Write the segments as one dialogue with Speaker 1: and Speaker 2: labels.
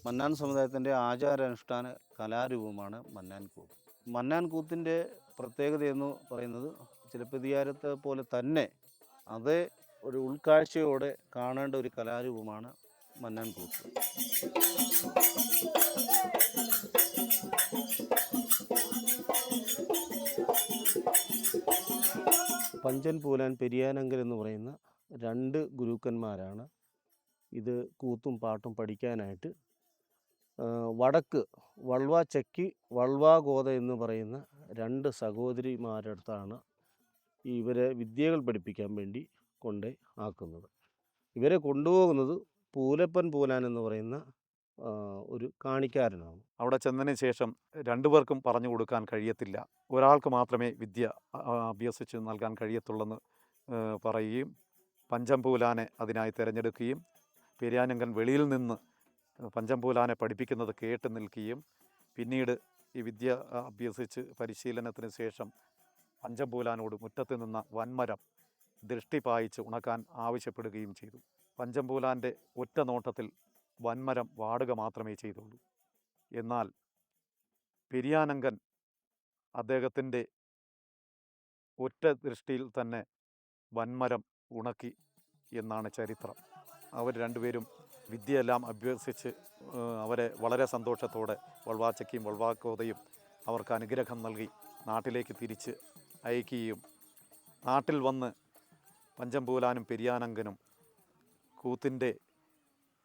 Speaker 1: മന്നാൻ സമുദായത്തിൻ്റെ ആചാരാനുഷ്ഠാന കലാരൂപമാണ് മന്നാൻ കൂത്ത്. മന്നാൻ കൂത്തിൻ്റെ പ്രത്യേകത എന്ന് പറയുന്നത് ചിലപ്പതികാരത്തെ പോലെ തന്നെ അതേ ഒരു ഉൾക്കാഴ്ചയോടെ കാണേണ്ട ഒരു കലാരൂപമാണ് മന്നാൻ കൂത്ത്. പഞ്ചൻ പൂലാൻ പെരിയാനങ്കൽ എന്ന് പറയുന്ന 2 ഗുരുക്കന്മാരാണ് ഇത് കൂത്തും പാട്ടും പഠിക്കാനായിട്ട് വടക്ക് വൾവ ചെക്കി വൾവ ഗോത എന്ന് പറയുന്ന 2 സഹോദരിമാരുടെ അടുത്താണ് ഇവരെ വിദ്യകൾ പഠിപ്പിക്കാൻ വേണ്ടി ആക്കുന്നത്. ഇവരെ കൊണ്ടുപോകുന്നത് പൂലപ്പൻ പൂലാൻ എന്ന് പറയുന്ന ഒരു കാണിക്കാരനാണ്.
Speaker 2: അവിടെ ചെന്നതിന് ശേഷം 2 പേർക്കും പറഞ്ഞു കൊടുക്കാൻ കഴിയത്തില്ല, ഒരാൾക്ക് മാത്രമേ വിദ്യ അഭ്യസിച്ച് നൽകാൻ കഴിയത്തുള്ളെന്ന് പറയുകയും പഞ്ചംപൂലാനെ അതിനായി തിരഞ്ഞെടുക്കുകയും പെരിയാനങ്കൻ വെളിയിൽ നിന്ന് പഞ്ചംപൂലാനെ പഠിപ്പിക്കുന്നത് കേട്ട് നിൽക്കുകയും പിന്നീട് ഈ വിദ്യ അഭ്യസിച്ച് പരിശീലനത്തിന് ശേഷം പഞ്ചംപൂലാനോട് മുറ്റത്ത് നിന്ന വൻമരം ദൃഷ്ടി പായിച്ച് ഉണക്കാൻ ആവശ്യപ്പെടുകയും ചെയ്തു. പഞ്ചംപൂലാൻ്റെ ഒറ്റ നോട്ടത്തിൽ വൻമരം വാടുക മാത്രമേ ചെയ്തുള്ളൂ. എന്നാൽ പെരിയാനങ്കൻ അദ്ദേഹത്തിൻ്റെ ഒറ്റ ദൃഷ്ടിയിൽ തന്നെ വൻമരം ഉണക്കി എന്നാണ് ചരിത്രം. അവർ 2 പേരും വിദ്യയെല്ലാം അഭ്യസിച്ച് അവരെ വളരെ സന്തോഷത്തോടെ വൾവാച്ചയ്ക്കും വൾവാക്കോതയും അവർക്ക് അനുഗ്രഹം നൽകി നാട്ടിലേക്ക് തിരിച്ച് അയക്കുകയും നാട്ടിൽ വന്ന് പഞ്ചംപൂലാനും പെരിയാനങ്കനും കൂത്തിൻ്റെ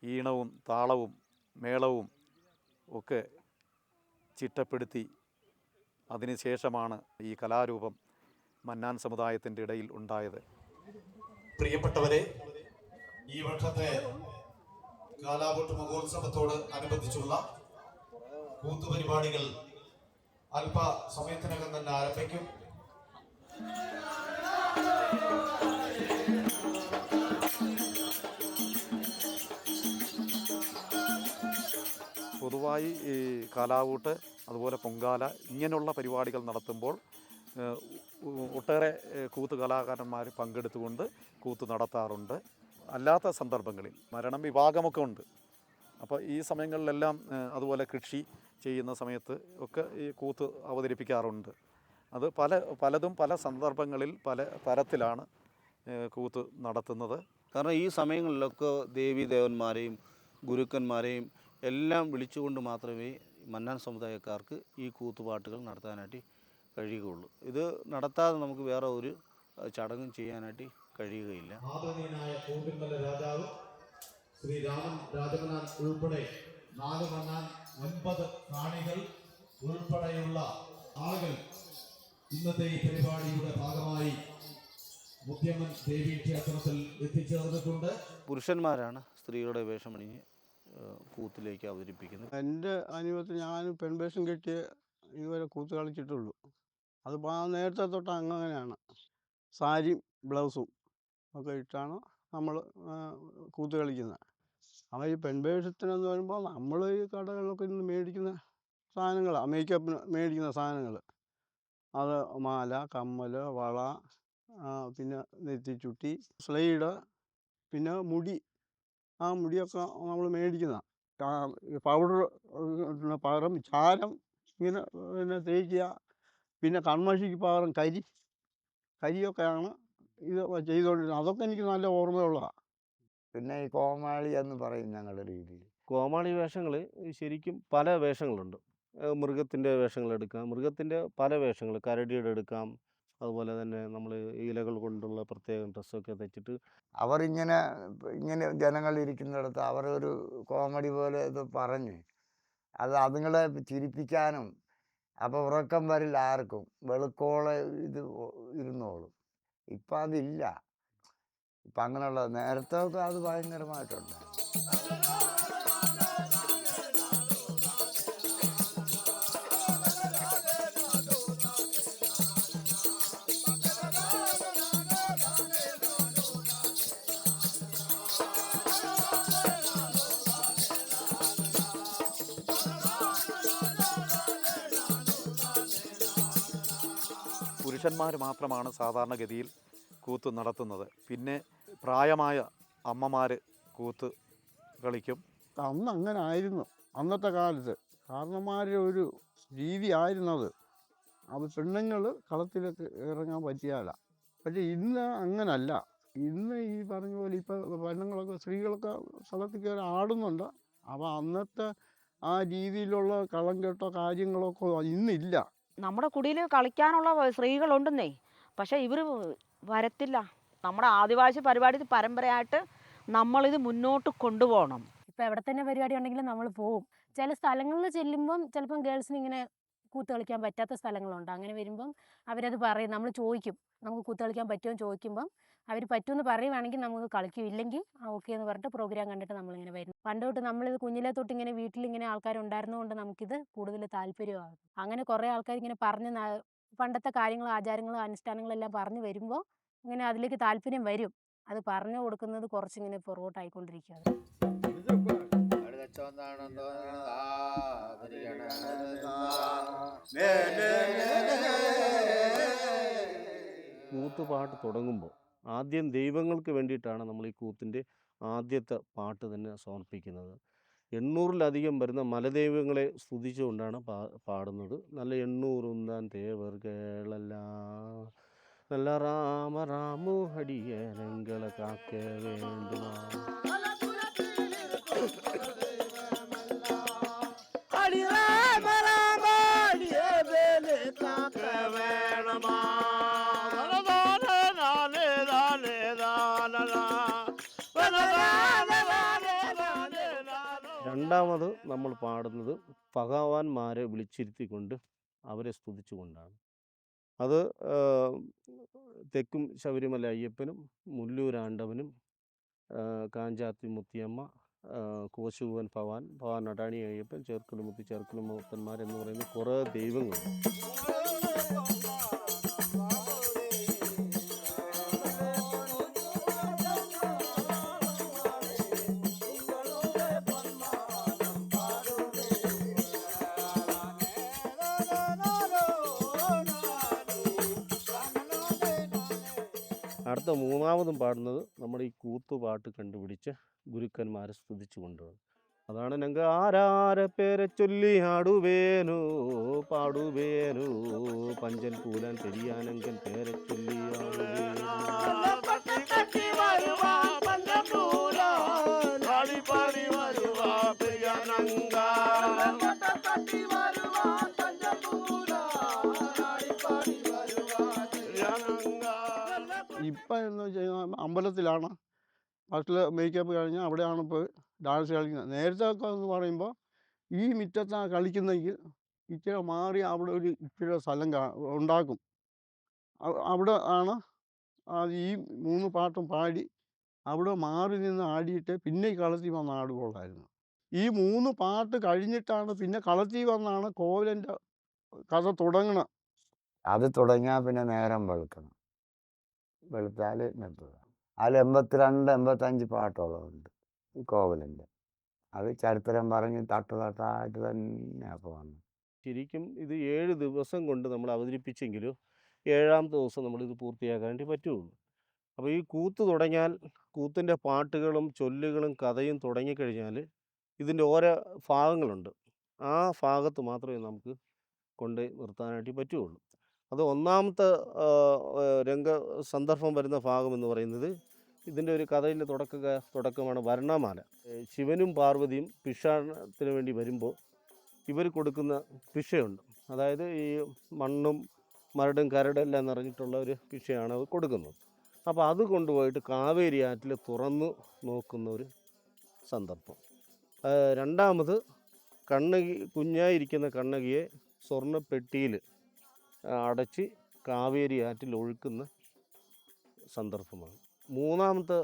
Speaker 2: ഈണവും താളവും മേളവും ഒക്കെ ചിട്ടപ്പെടുത്തി അതിനുശേഷമാണ് ഈ കലാരൂപം മന്നാൻ സമുദായത്തിൻ്റെ ഇടയിൽ ഉണ്ടായത്.
Speaker 3: പ്രിയപ്പെട്ടവരെ, ഈ വർഷത്തെ കാലാവൂട്ട് മഹോത്സവത്തോട് അനുബന്ധിച്ചുള്ള കൂത്തുപരിപാടികൾ അല്പ സമയത്തിനകം തന്നെ ആരംഭിക്കും.
Speaker 2: പൊതുവായി ഈ കാലാവൂട്ട് അതുപോലെ പൊങ്കാല ഇങ്ങനെയുള്ള പരിപാടികൾ നടത്തുമ്പോൾ ഒട്ടേറെ കൂത്ത് കലാകാരന്മാർ പങ്കെടുത്തുകൊണ്ട് കൂത്ത് നടത്താറുണ്ട്. അല്ലാത്ത സന്ദർഭങ്ങളിൽ മരണം വിഭാഗമൊക്കെ ഉണ്ട്. അപ്പോൾ ഈ സമയങ്ങളിലെല്ലാം അതുപോലെ കൃഷി ചെയ്യുന്ന സമയത്ത് ഒക്കെ ഈ കൂത്ത് അവതരിപ്പിക്കാറുണ്ട്. അത് പലതും പല സന്ദർഭങ്ങളിൽ പല തരത്തിലാണ് കൂത്ത് നടത്തുന്നത്.
Speaker 1: കാരണം ഈ സമയങ്ങളിലൊക്കെ ദേവീദേവന്മാരെയും ഗുരുക്കന്മാരെയും എല്ലാം വിളിച്ചുകൊണ്ട് മാത്രമേ മന്നാൻ സമുദായക്കാർക്ക് ഈ കൂത്തുപാട്ടുകൾ നടത്താനായിട്ട് കഴിയുകയുള്ളൂ. ഇത് നടത്താതെ നമുക്ക് വേറെ ഒരു ചടങ്ങും ചെയ്യാനായിട്ട് കഴിയുകയില്ല.
Speaker 3: ആദരണീയനായ കൂമ്പിൻമല രാജാവ് ശ്രീ രാമൻ രാജമനാൻ ഉൾപ്പെടെ 4 മന്നാൻ 9 കാണികൾ ഉൾപ്പെടെയുള്ള ആളുകൾ ഇന്നത്തെ ഈ പരിപാടിയുടെ ഭാഗമായി മുത്യമ്മൻ ദേവി ക്ഷേത്രത്തിൽ എത്തിച്ചേർന്നിട്ടുണ്ട്.
Speaker 1: പുരുഷന്മാരാണ് സ്ത്രീകളുടെ വേഷമണിഞ്ഞ് കൂത്തിലേക്ക് അവതരിപ്പിക്കുന്നത്.
Speaker 4: എൻ്റെ അനുഭവത്തിൽ ഞാൻ പെൺവേഷം കെട്ടിയ ഇതുവരെ കൂത്ത് കളിച്ചിട്ടുള്ളൂ. അത് നേരത്തെ തൊട്ട് അങ്ങനെയാണ്. സാരിയും ബ്ലൗസും ഒക്കെ ഇട്ടാണ് നമ്മൾ കൂത്ത് കളിക്കുന്നത്. അപ്പോൾ ഈ പെൺവേഷത്തിനെന്ന് പറയുമ്പോൾ നമ്മൾ ഈ കടകളിലൊക്കെ ഇന്ന് മേടിക്കുന്ന സാധനങ്ങളാണ്, മേക്കപ്പിന് മേടിക്കുന്ന സാധനങ്ങൾ. അത് മാല, കമ്മൽ, വള, പിന്നെ നെറ്റിച്ചുട്ടി, സ്ലൈഡ്, പിന്നെ മുടി. ആ മുടിയൊക്കെ നമ്മൾ മേടിക്കുന്നതാണ്. പൗഡർ പകരം ചാരം ഇങ്ങനെ പിന്നെ തേക്കുക. പിന്നെ കൺമഷിക്ക് പകരം കരിയൊക്കെയാണ് ഇത് ചെയ്തുകൊണ്ടിരുന്നത്. അതൊക്കെ എനിക്ക് നല്ല ഓർമ്മയുള്ളതാണ്.
Speaker 5: പിന്നെ ഈ കോമാളി എന്ന് പറയും ഞങ്ങളുടെ രീതിയിൽ.
Speaker 1: കോമാളി വേഷങ്ങൾ ശരിക്കും പല വേഷങ്ങളുണ്ട്. മൃഗത്തിൻ്റെ വേഷങ്ങളെടുക്കാം, മൃഗത്തിൻ്റെ പല വേഷങ്ങൾ, കരടിയുടെ എടുക്കാം. അതുപോലെ തന്നെ നമ്മൾ ഇലകൾ കൊണ്ടുള്ള പ്രത്യേകം ഡ്രസ്സൊക്കെ ധരിച്ചിട്ട്
Speaker 5: അവരിങ്ങനെ ജനങ്ങൾ ഇരിക്കുന്നിടത്ത് അവരൊരു കോമഡി പോലെ ഇത് പറഞ്ഞ് അതുങ്ങളെ ചിരിപ്പിക്കാനും. അപ്പോൾ ഉറക്കം വരില്ല ആർക്കും, വെളുക്കോളെ ഇത് ഇരുന്നോളും. ഇപ്പം അതില്ല. ഇപ്പം അങ്ങനെയുള്ള നേരത്തെ ഒക്കെ അത് ഭയങ്കരമായിട്ടുണ്ട്.
Speaker 2: പുരുഷന്മാർ മാത്രമാണ് സാധാരണഗതിയിൽ കൂത്ത് നടത്തുന്നത്. പിന്നെ പ്രായമായ അമ്മമാർ കൂത്ത് കളിക്കും.
Speaker 4: അന്ന് അങ്ങനെ ആയിരുന്നു അന്നത്തെ കാലത്ത്. കാരണന്മാരുടെ ഒരു രീതി ആയിരുന്നത്. അത് പെണ്ണുങ്ങൾ കളത്തിലൊക്കെ ഇറങ്ങാൻ പറ്റിയാല. പക്ഷേ ഇന്ന് അങ്ങനല്ല. ഇന്ന് ഈ പറഞ്ഞ പോലെ ഇപ്പോൾ പെണ്ണുങ്ങളൊക്കെ സ്ത്രീകളൊക്കെ സ്ഥലത്ത് കയറി ആടുന്നുണ്ട്. അപ്പോൾ അന്നത്തെ ആ രീതിയിലുള്ള കളം കെട്ടോ കാര്യങ്ങളൊക്കെ ഇന്നില്ല.
Speaker 6: നമ്മുടെ കുടിയിൽ കളിക്കാനുള്ള സ്ത്രീകളുണ്ടെന്നേ, പക്ഷേ ഇവർ വരത്തില്ല. നമ്മുടെ ആദിവാസി പരിപാടി പരമ്പരയായിട്ട് നമ്മളിത് മുന്നോട്ട് കൊണ്ടുപോകണം.
Speaker 7: ഇപ്പോൾ എവിടെ തന്നെ പരിപാടി ഉണ്ടെങ്കിലും നമ്മൾ പോവും. ചില സ്ഥലങ്ങളിൽ ചെല്ലുമ്പം ചിലപ്പം ഗേൾസിന് ഇങ്ങനെ കൂത്ത് കളിക്കാൻ പറ്റാത്ത സ്ഥലങ്ങളുണ്ട്. അങ്ങനെ വരുമ്പം അവരത് പറയും. നമ്മൾ ചോദിക്കും, നമുക്ക് കൂത്ത് കളിക്കാൻ പറ്റുമോ എന്ന് ചോദിക്കുമ്പം അവർ പറ്റുമെന്ന് പറയുവാണെങ്കിൽ നമുക്ക് കളിക്കും. ഇല്ലെങ്കിൽ ഓക്കെ എന്ന് പറഞ്ഞിട്ട് പ്രോഗ്രാം കണ്ടിട്ട് നമ്മളിങ്ങനെ വരും. പണ്ട് തൊട്ട് നമ്മളിത് കുഞ്ഞിലെ തൊട്ട് ഇങ്ങനെ വീട്ടിലിങ്ങനെ ആൾക്കാരുണ്ടായിരുന്നതുകൊണ്ട് നമുക്കിത് കൂടുതൽ താല്പര്യമാകും. അങ്ങനെ കുറേ ആൾക്കാർ ഇങ്ങനെ പറഞ്ഞ് പണ്ടത്തെ കാര്യങ്ങളും ആചാരങ്ങളും അനുഷ്ഠാനങ്ങളെല്ലാം പറഞ്ഞു വരുമ്പോൾ ഇങ്ങനെ അതിലേക്ക് താല്പര്യം വരും. അത് പറഞ്ഞു കൊടുക്കുന്നത് കുറച്ചിങ്ങനെ പുറകോട്ടായിക്കൊണ്ടിരിക്കുകയാണ്.
Speaker 1: കൂത്തുപാട്ട് തുടങ്ങുമ്പോൾ ആദ്യം ദൈവങ്ങൾക്ക് വേണ്ടിയിട്ടാണ് നമ്മൾ ഈ കൂത്തിൻ്റെ ആദ്യത്തെ പാട്ട് തന്നെ സമർപ്പിക്കുന്നത്. 800-ലധികം വരുന്ന മലദൈവങ്ങളെ സ്തുതിച്ചുകൊണ്ടാണ് പാടുന്നത്. നല്ല 800 തേവർ കേളെല്ലാം നല്ല രാമ രാമു ഹടിയനങ്ങളെ കാക്ക വേണ്ടുമാ. രണ്ടാമത് നമ്മൾ പാടുന്നത് ഭഗവാന്മാരെ വിളിച്ചിരുത്തിക്കൊണ്ട് അവരെ സ്തുതിച്ചുകൊണ്ടാണ്. അത് തെക്കും ശബരിമല അയ്യപ്പനും മുല്ലൂരാണ്ടവനും കാഞ്ചാത്തി മുത്തിയമ്മ, കോശുവൻ ഭവാൻ, നടാണി അയ്യപ്പൻ, ചേർക്കലുമുത്തി, ചേർക്കലുമുത്തന്മാരെന്ന് പറയുന്ന കുറേ ദൈവങ്ങളുണ്ട്. അടുത്ത മൂന്നാമതും പാടുന്നത് നമ്മുടെ ഈ കൂത്തുപാട്ട് കണ്ടുപിടിച്ച് ഗുരുക്കന്മാരെ സ്തുതിച്ചു കൊണ്ടുവന്നു. അതാണ് ഞങ്ങൾ ആരാരെ പേരെ ചൊല്ലി ആടുവേനു പാടുവേനു പഞ്ചൻ കൂലാൻ തെരിയാനെങ്കിൽ പേരെ ചൊല്ലി ആടുവേനു.
Speaker 4: ഇപ്പം എന്ന് വെച്ച് കഴിഞ്ഞാൽ അമ്പലത്തിലാണ് ഫസ്റ്റിൽ മേക്കപ്പ് കഴിഞ്ഞ് അവിടെയാണ് ഇപ്പോൾ ഡാൻസ് കളിക്കുന്നത്. നേരത്തെ ഒക്കെ എന്ന് പറയുമ്പോൾ ഈ മുറ്റത്താണ് കളിക്കുന്നെങ്കിൽ ഇച്ചിരി മാറി അവിടെ ഒരു ഇച്ചിരി സ്ഥലം ഉണ്ടാക്കും. അവിടെ ആണ് ഈ 3 പാട്ടും പാടി അവിടെ മാറി നിന്ന് ആടിയിട്ട് പിന്നെ ഈ കളത്തിൽ വന്ന് ആടുകയുള്ളായിരുന്നു. ഈ 3 പാട്ട് കഴിഞ്ഞിട്ടാണ് പിന്നെ കളത്തിൽ വന്നാണ് കോവിലൻ്റെ കഥ തുടങ്ങണം.
Speaker 5: അത് തുടങ്ങിയാൽ പിന്നെ നേരം വെളുക്കണം. വെളുത്താൽ നിർത്തുക. അതിൽ 82-85 പാട്ടോളമുണ്ട് ഈ കോവിലിൻ്റെ. അത് ചരിത്രം പറഞ്ഞ് തട്ടായിട്ട് തന്നെ അപ്പോൾ വന്നു.
Speaker 1: ശരിക്കും ഇത് 7 ദിവസം കൊണ്ട് നമ്മൾ അവതരിപ്പിച്ചെങ്കിലും 7ാമത്തെ ദിവസം നമ്മളിത് പൂർത്തിയാക്കാൻ വേണ്ടി പറ്റുള്ളൂ. അപ്പോൾ ഈ കൂത്ത് തുടങ്ങിയാൽ കൂത്തിൻ്റെ പാട്ടുകളും ചൊല്ലുകളും കഥയും തുടങ്ങിക്കഴിഞ്ഞാൽ ഇതിൻ്റെ ഓരോ ഭാഗങ്ങളുണ്ട്. ആ ഭാഗത്ത് മാത്രമേ നമുക്ക് കൊണ്ട് നിർത്താനായിട്ട് പറ്റുകയുള്ളൂ. അത് ഒന്നാമത്തെ സന്ദർഭം വരുന്ന ഭാഗം എന്ന് പറയുന്നത് ഇതിൻ്റെ ഒരു കഥയിലെ തുടക്കമാണ് വർണ്ണമാല. ശിവനും പാർവതിയും ഭിക്ഷാടനത്തിന് വേണ്ടി വരുമ്പോൾ ഇവർ കൊടുക്കുന്ന ഭിക്ഷയുണ്ട്. അതായത് ഈ മണ്ണും മരടും കരടെല്ലാം നിറഞ്ഞിട്ടുള്ള ഒരു ഭിക്ഷയാണ് അത് കൊടുക്കുന്നത്. അപ്പോൾ അത് കൊണ്ടുപോയിട്ട് കാവേരി ആറ്റിൽ തുറന്നു നോക്കുന്ന ഒരു സന്ദർഭം. രണ്ടാമത് കുഞ്ഞായിരിക്കുന്ന കണ്ണകിയെ സ്വർണ്ണപ്പെട്ടിയിൽ അടച്ച് കാവേരി ആറ്റിൽ ഒഴുക്കുന്ന സന്ദർഭമാണ്. മൂന്നാമത്തെ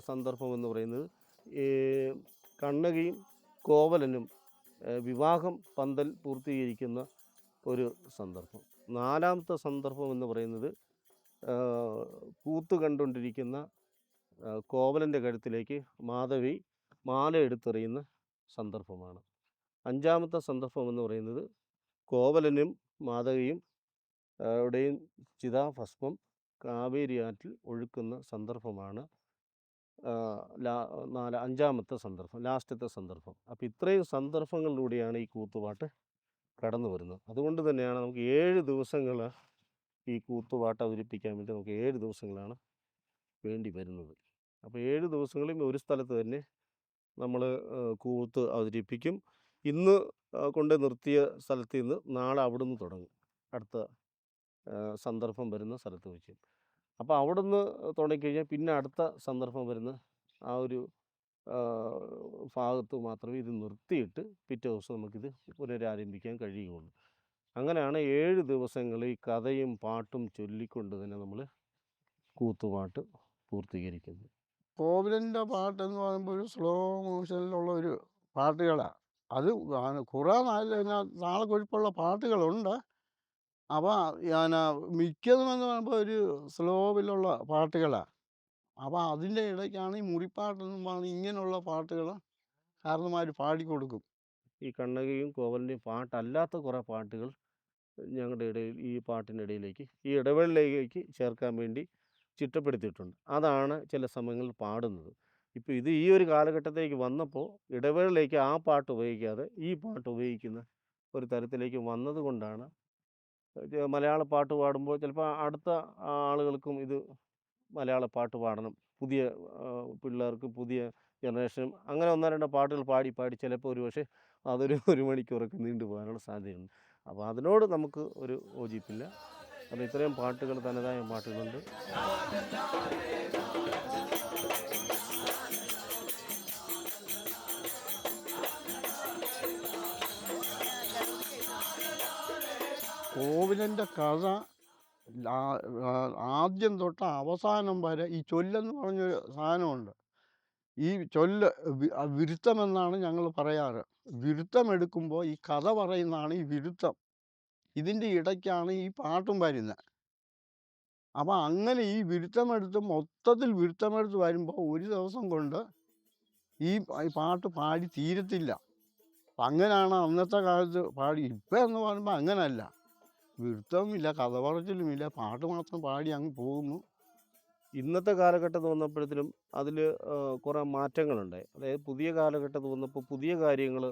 Speaker 1: സന്ദർഭം എന്ന് പറയുന്നത് കണ്ണകിയും കോവലനും വിവാഹം പന്തൽ പൂർത്തീകരിക്കുന്ന ഒരു സന്ദർഭം. നാലാമത്തെ സന്ദർഭം എന്ന് പറയുന്നത് കൂത്ത് കണ്ടുകൊണ്ടിരിക്കുന്ന കോവലൻ്റെ കഴുത്തിലേക്ക് മാധവി മാല എടുത്തെറിയുന്ന സന്ദർഭമാണ്. അഞ്ചാമത്തെ സന്ദർഭം എന്ന് പറയുന്നത് കോവലനും മാധവിയും യുടെയും ചിതാഭസ്മം കാവേരി ആറ്റിൽ ഒഴുക്കുന്ന സന്ദർഭമാണ് അഞ്ചാമത്തെ സന്ദർഭം, ലാസ്റ്റത്തെ സന്ദർഭം. അപ്പോൾ ഇത്രയും സന്ദർഭങ്ങളിലൂടെയാണ് ഈ കൂത്തുപാട്ട് കടന്നു വരുന്നത്. അതുകൊണ്ട് തന്നെയാണ് നമുക്ക് 7 ദിവസങ്ങൾ ഈ കൂത്തുപാട്ട് അവതരിപ്പിക്കാൻ വേണ്ടി നമുക്ക് 7 ദിവസങ്ങളാണ് വേണ്ടി വരുന്നത്. അപ്പോൾ 7 ദിവസങ്ങളിൽ ഒരു സ്ഥലത്ത് തന്നെ നമ്മൾ കൂത്ത് അവതരിപ്പിക്കും. ഇന്ന് കൊണ്ട് നിർത്തിയ സ്ഥലത്ത് നിന്ന് നാളെ അവിടുന്ന് തുടങ്ങും, അടുത്ത സന്ദർഭം വരുന്ന സ്ഥലത്ത് വെച്ച്. അപ്പോൾ അവിടുന്ന് തുടങ്ങിക്കഴിഞ്ഞാൽ പിന്നെ അടുത്ത സന്ദർഭം വരുന്ന ആ ഒരു ഭാഗത്ത് മാത്രമേ ഇത് നിർത്തിയിട്ട് പിറ്റേ ദിവസം നമുക്കിത് പുനരാരംഭിക്കാൻ കഴിയുകയുള്ളൂ. അങ്ങനെയാണ് 7 ദിവസങ്ങൾ ഈ കഥയും പാട്ടും ചൊല്ലിക്കൊണ്ട് തന്നെ നമ്മൾ കൂത്തുപാട്ട് പൂർത്തീകരിക്കുന്നത്.
Speaker 4: കോവിലൻ്റെ പാട്ടെന്ന് പറയുമ്പോൾ ഒരു സ്ലോ മോഷനിലുള്ള ഒരു പാട്ടുകളാണ്. അത് കുറേ നാളെക്കൊഴുപ്പുള്ള പാട്ടുകളുണ്ട്. അപ്പോൾ മിക്കതും എന്ന് പറയുമ്പോൾ ഒരു സ്ലോവിലുള്ള പാട്ടുകളാണ്. അപ്പോൾ അതിൻ്റെ ഇടയ്ക്കാണ് ഈ മുറിപ്പാട്ടെന്നും പറഞ്ഞ് ഇങ്ങനെയുള്ള പാട്ടുകൾ കാരണന്മാർ പാടിക്കൊടുക്കും.
Speaker 1: ഈ കണ്ണകയും കോവലിൻ്റെയും പാട്ടല്ലാത്ത കുറേ പാട്ടുകൾ ഞങ്ങളുടെ ഇടയിൽ ഈ പാട്ടിനിടയിലേക്ക് ഈ ഇടവേളയിലേക്ക് ചേർക്കാൻ വേണ്ടി ചിട്ടപ്പെടുത്തിയിട്ടുണ്ട്. അതാണ് ചില സമയങ്ങളിൽ പാടുന്നത്. ഇപ്പോൾ ഇത് ഈ ഒരു കാലഘട്ടത്തേക്ക് വന്നപ്പോൾ ഇടവേളയിലേക്ക് ആ പാട്ട് ഉപയോഗിക്കാതെ ഈ പാട്ട് ഉപയോഗിക്കുന്ന ഒരു തരത്തിലേക്ക് വന്നത് കൊണ്ടാണ് മലയാള പാട്ട് പാടുമ്പോൾ ചിലപ്പോൾ അടുത്ത ആളുകൾക്കും ഇത് മലയാള പാട്ട് പാടണം, പുതിയ പിള്ളേർക്ക്, പുതിയ ജനറേഷനും അങ്ങനെ 1-2 പാട്ടുകൾ പാടി ചിലപ്പോൾ ഒരു പക്ഷേ അതൊരു 1 മണിക്കൂറൊക്കെ നീണ്ടു പോകാനുള്ള സാധ്യതയുണ്ട്. അപ്പോൾ അതിനോട് നമുക്ക് ഒരു യോജിപ്പില്ല. അപ്പോൾ ഇത്രയും പാട്ടുകൾ, തനതായ പാട്ടുകളുണ്ട്.
Speaker 4: കോവിലൻ്റെ കഥ ആദ്യം തൊട്ട് അവസാനം വരെ ഈ ചൊല്ലെന്ന് പറഞ്ഞൊരു സാധനമുണ്ട്. ഈ ചൊല്ല് വിരുത്തമെന്നാണ് ഞങ്ങൾ പറയാറ്. വിരുത്തമെടുക്കുമ്പോൾ ഈ കഥ പറയുന്നതാണ് ഈ വിരുത്തം. ഇതിൻ്റെ ഇടയ്ക്കാണ് ഈ പാട്ടും വരുന്നത്. അപ്പോൾ അങ്ങനെ ഈ വിരുത്തമെടുത്ത് മൊത്തത്തിൽ വിരുത്തമെടുത്ത് വരുമ്പോൾ ഒരു ദിവസം കൊണ്ട് ഈ പാട്ട് പാടി തീരത്തില്ല. അപ്പം അങ്ങനെയാണ് അന്നത്തെ കാലത്ത് പാടി. ഇപ്പം എന്ന് പറയുമ്പോൾ അങ്ങനെയല്ല, വിരുത്തവുമില്ല, കഥ പറച്ചിലുമില്ല, പാട്ട് മാത്രം പാടി അങ്ങ് പോകുന്നു.
Speaker 1: ഇന്നത്തെ കാലഘട്ടം വന്നപ്പോഴത്തേനും അതിൽ കുറേ മാറ്റങ്ങളുണ്ടായി. അതായത് പുതിയ കാലഘട്ടത്തിൽ വന്നപ്പോൾ പുതിയ കാര്യങ്ങൾ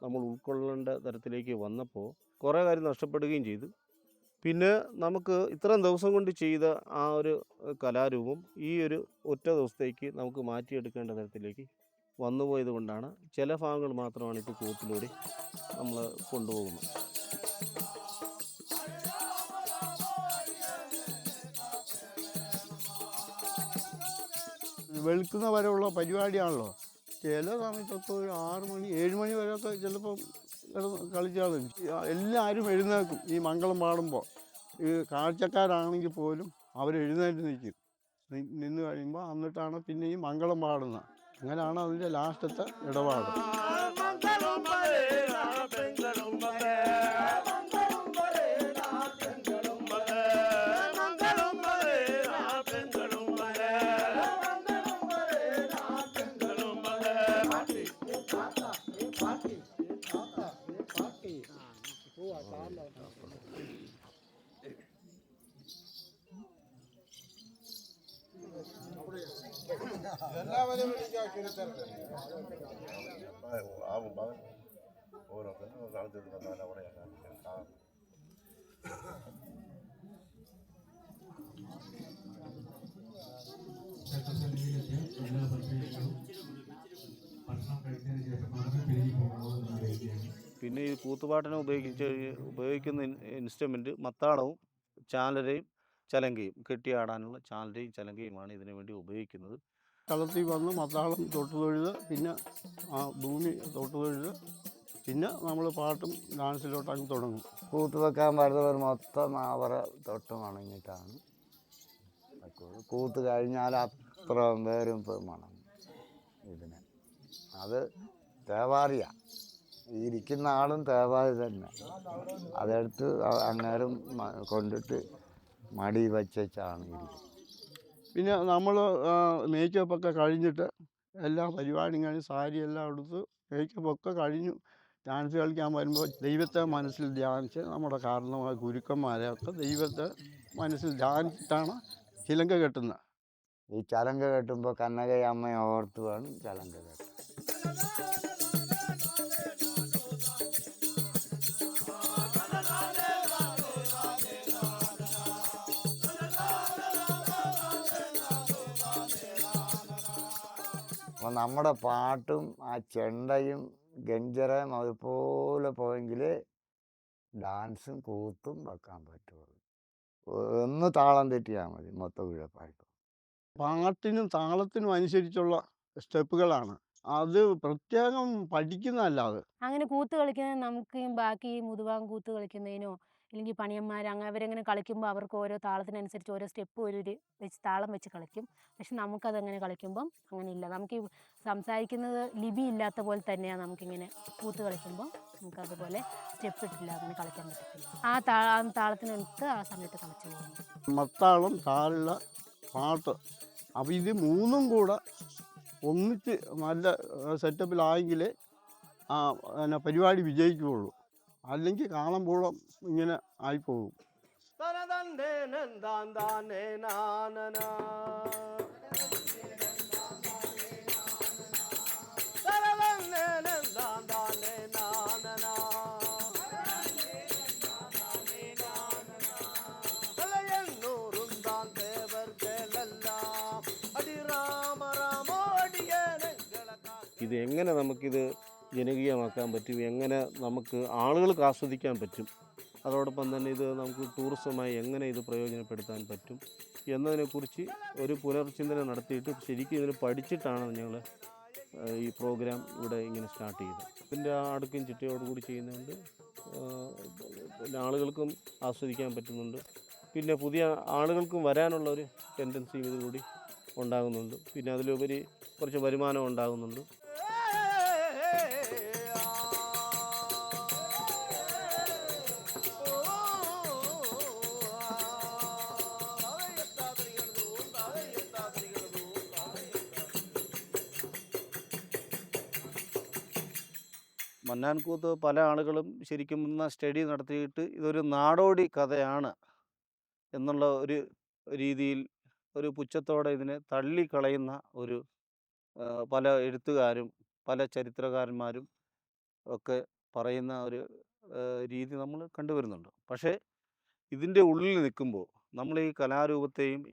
Speaker 1: നമ്മൾ ഉൾക്കൊള്ളേണ്ട തരത്തിലേക്ക് വന്നപ്പോൾ കുറേ കാര്യം നഷ്ടപ്പെടുകയും ചെയ്തു. പിന്നെ നമുക്ക് ഇത്രയും ദിവസം കൊണ്ട് ചെയ്ത ആ ഒരു കലാരൂപം ഈ ഒരു ഒറ്റ ദിവസത്തേക്ക് നമുക്ക് മാറ്റിയെടുക്കേണ്ട തരത്തിലേക്ക് വന്നുപോയത് കൊണ്ടാണ് ചില ഭാഗങ്ങൾ മാത്രമാണ് ഇപ്പോൾ കൂത്തിലൂടെ നമ്മൾ കൊണ്ടുപോകുന്നത്.
Speaker 4: വെളുക്കുന്ന വരെയുള്ള പരിപാടിയാണല്ലോ. ചില സമയത്തൊക്കെ ഒരു 6 മണി 7 മണി വരെയൊക്കെ ചിലപ്പം കളിച്ചാൽ എല്ലാവരും എഴുന്നേൽക്കും. ഈ മംഗളം പാടുമ്പോൾ ഈ കാഴ്ചക്കാരാണെങ്കിൽ പോലും അവർ എഴുന്നേറ്റ് നിൽക്കും. നിന്ന് കഴിയുമ്പോൾ എന്നിട്ടാണ് പിന്നെ ഈ മംഗളം പാടുന്നത്. അങ്ങനെയാണ് അതിൻ്റെ ലാസ്റ്റത്തെ ഇടപാട്.
Speaker 1: പിന്നെ ഈ കൂത്തുപാട്ടിനെ ഉപയോഗിക്കുന്ന ഇൻസ്ട്രുമെൻറ്റ് മത്താളവും ചാലരയും ചലങ്കയും, കെട്ടിയാടാനുള്ള ചാലരയും ചലങ്കയുമാണ് ഇതിനു വേണ്ടി ഉപയോഗിക്കുന്നത്.
Speaker 4: കളത്തിൽ വന്ന് മത്താളം തൊട്ട് തൊഴുത്, പിന്നെ ആ ഭൂമി തൊട്ട് തൊഴുത്, പിന്നെ നമ്മൾ പാട്ടും ഡാൻസിലോട്ടങ്ങ് തുടങ്ങും.
Speaker 5: കൂത്ത് വെക്കാൻ വരുന്നവർ മൊത്തം അവരെ തൊട്ട് മണങ്ങിയിട്ടാണ് കൂത്ത് കഴിഞ്ഞാൽ അത്ര പേരും മണം ഇതിന്. അത് തേവാറിയ, ഇരിക്കുന്ന ആളും തേവാരി തന്നെ. അതെടുത്ത് അങ്ങേരും കൊണ്ടിട്ട് മടി വച്ചാണ് ഇരിക്കുന്നത്.
Speaker 4: പിന്നെ നമ്മൾ മേക്കപ്പൊക്കെ കഴിഞ്ഞിട്ട് എല്ലാ പരിപാടിയും കഴിഞ്ഞ് സാരിയെല്ലാം എടുത്ത് മേക്കപ്പൊക്കെ കഴിഞ്ഞു ഡാൻസ് കളിക്കാൻ വരുമ്പോൾ ദൈവത്തെ മനസ്സിൽ ധ്യാനിച്ച് നമ്മുടെ കാരണമായ ഗുരുക്കന്മാരെയൊക്കെ ദൈവത്തെ മനസ്സിൽ ധ്യാനിച്ചിട്ടാണ് ചിലങ്ക കെട്ടുന്നത്.
Speaker 5: ഈ ചലങ്ക കെട്ടുമ്പോൾ കനകയമ്മയെ ഓർത്ത് വേണം ചലങ്ക കെട്ടാൻ. അപ്പോൾ നമ്മുടെ പാട്ടും ആ ചെണ്ടയും ഗഞ്ചറയും അതുപോലെ പോയെങ്കിൽ ഡാൻസും കൂത്തും വെക്കാൻ പറ്റുള്ളൂ. ഒന്ന് താളം തെറ്റിയാൽ മതി, മൊത്തം ഉഴപ്പായിട്ട്.
Speaker 4: പാട്ടിനും താളത്തിനും അനുസരിച്ചുള്ള സ്റ്റെപ്പുകളാണ്. അത് പ്രത്യേകം പഠിക്കുന്നതല്ല അത്.
Speaker 7: അങ്ങനെ കൂത്ത് കളിക്കുന്നത് നമുക്ക് ബാക്കി മുതുവാൻ കൂത്ത് കളിക്കുന്നതിനോ അല്ലെങ്കിൽ പണിയന്മാർ അവരങ്ങനെ കളിക്കുമ്പോൾ അവർക്ക് ഓരോ താളത്തിനനുസരിച്ച് ഓരോ സ്റ്റെപ്പ് വെച്ച് താളം വെച്ച് കളിക്കും. പക്ഷെ നമുക്കതങ്ങനെ കളിക്കുമ്പം അങ്ങനെയില്ല. നമുക്ക് ഈ സംസാരിക്കുന്നത് ലിപി ഇല്ലാത്ത പോലെ തന്നെയാണ് നമുക്കിങ്ങനെ കൂത്ത് കളിക്കുമ്പോൾ നമുക്കതുപോലെ സ്റ്റെപ്പ് ഇട്ടില്ല അങ്ങനെ കളിക്കാൻ പറ്റത്തില്ല. ആ താളത്തിനടുത്ത് ആ സമയത്ത് കളിച്ചു പോകുന്നു.
Speaker 4: മത്താളം, താളില, പാട്ട്, അപ്പോൾ ഇത് മൂന്നും കൂടെ ഒന്നിച്ച് നല്ല സെറ്റപ്പിലായെങ്കിലേ പിന്നെ പരിപാടി വിജയിക്കുകയുള്ളൂ. അല്ലെങ്കിൽ കാണുമ്പോഴും ഇങ്ങനെ ആയിപ്പോകും.
Speaker 1: ഇത് എങ്ങനെ നമുക്കിത് ജനകീയമാക്കാൻ പറ്റും, എങ്ങനെ നമുക്ക് ആളുകൾക്ക് ആസ്വദിക്കാൻ പറ്റും, അതോടൊപ്പം തന്നെ ഇത് നമുക്ക് ടൂറിസമായി എങ്ങനെ ഇത് പ്രയോജനപ്പെടുത്താൻ പറ്റും എന്നതിനെക്കുറിച്ച് ഒരു പുനർചിന്തന നടത്തിയിട്ട് ശരിക്കും ഇതിന് പഠിച്ചിട്ടാണ് ഞങ്ങൾ ഈ പ്രോഗ്രാം ഇവിടെ ഇങ്ങനെ സ്റ്റാർട്ട് ചെയ്തത്. ഇതിൻ്റെ അടുക്കും ചിട്ടയോടുകൂടി ചെയ്യുന്നതുകൊണ്ട് പിന്നെ ആളുകൾക്കും ആസ്വദിക്കാൻ പറ്റുന്നുണ്ട്. പിന്നെ പുതിയ ആളുകൾക്കും വരാനുള്ള ഒരു ടെൻഡൻസിയും ഇതുകൂടി ഉണ്ടാകുന്നുണ്ട്. പിന്നെ അതിലുപരി കുറച്ച് വരുമാനം ഉണ്ടാകുന്നുണ്ട്. മന്നാൻകൂത്ത് പല ആളുകളും ശരിക്കും സ്റ്റഡി നടത്തിയിട്ട് ഇതൊരു നാടോടി കഥയാണ് എന്നുള്ള ഒരു രീതിയിൽ ഒരു പുച്ഛത്തോടെ ഇതിനെ തള്ളിക്കളയുന്ന ഒരു പല എഴുത്തുകാരും പല ചരിത്രകാരന്മാരും ഒക്കെ പറയുന്ന ഒരു രീതി നമ്മൾ കണ്ടുവരുന്നുണ്ട്. പക്ഷേ ഇതിൻ്റെ ഉള്ളിൽ നിൽക്കുമ്പോൾ നമ്മൾ ഈ കലാരൂപത്തെയും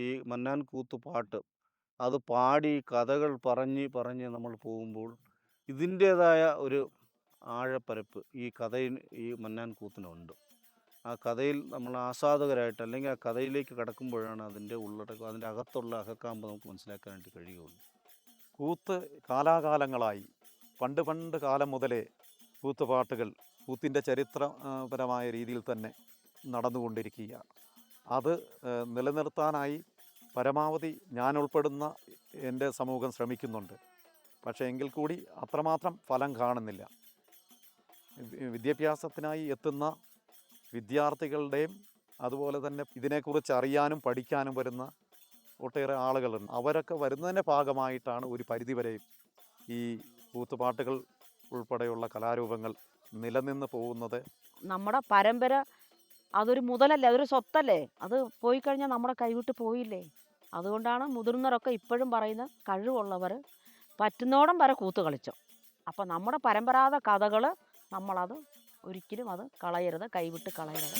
Speaker 1: ഈ മന്നാൻകൂത്ത് പാട്ട് അത് പാടി കഥകൾ പറഞ്ഞ് നമ്മൾ പോകുമ്പോൾ ഇതിൻ്റേതായ ഒരു ആഴപ്പരപ്പ് ഈ കഥയിൽ ഈ മന്നാൻകൂത്തിനുണ്ട്. ആ കഥയിൽ നമ്മൾ ആസ്വാദകരായിട്ട് അല്ലെങ്കിൽ ആ കഥയിലേക്ക് കടക്കുമ്പോഴാണ് അതിൻ്റെ ഉള്ളടക്കം, അതിൻ്റെ അകത്തുള്ള അകക്കാമ്പ് നമുക്ക് മനസ്സിലാക്കാനായിട്ട് കഴിയുകയുള്ളൂ.
Speaker 2: കൂത്ത് കാലാകാലങ്ങളായി പണ്ട് കാലം മുതലേ കൂത്തുപാട്ടുകൾ കൂത്തിൻ്റെ ചരിത്രപരമായ രീതിയിൽ തന്നെ നടന്നുകൊണ്ടിരിക്കുകയാണ്. അത് നിലനിർത്താനായി പരമാവധി ഞാൻ ഉൾപ്പെടുന്ന എൻ്റെ സമൂഹം ശ്രമിക്കുന്നുണ്ട്. പക്ഷേ എങ്കിൽ കൂടി അത്രമാത്രം ഫലം കാണുന്നില്ല. വിദ്യാഭ്യാസത്തിനായി എത്തുന്ന വിദ്യാർത്ഥികളുടെയും അതുപോലെ തന്നെ ഇതിനെക്കുറിച്ച് അറിയാനും പഠിക്കാനും വരുന്ന ഒട്ടേറെ ആളുകളുണ്ട്. അവരൊക്കെ വരുന്നതിൻ്റെ ഭാഗമായിട്ടാണ് ഒരു പരിധിവരെയും ഈ കൂത്തുപാട്ടുകൾ ഉൾപ്പെടെയുള്ള കലാരൂപങ്ങൾ നിലനിന്ന് പോകുന്നത്.
Speaker 6: നമ്മുടെ പരമ്പര അതൊരു മുതലല്ലേ, അതൊരു സ്വത്തല്ലേ. അത് പോയി കഴിഞ്ഞാൽ നമ്മുടെ കൈവിട്ട് പോയില്ലേ. അതുകൊണ്ടാണ് മുതിർന്നവരൊക്കെ ഇപ്പോഴും പറയുന്നത് കഴിവുള്ളവർ പറ്റുന്നോടം വരെ കൂത്ത് കളിച്ചോ. അപ്പം നമ്മുടെ പരമ്പരാഗത കഥകൾ നമ്മളത് ഒരിക്കലും അത് കളയരുത്, കൈവിട്ട് കളയരുത്.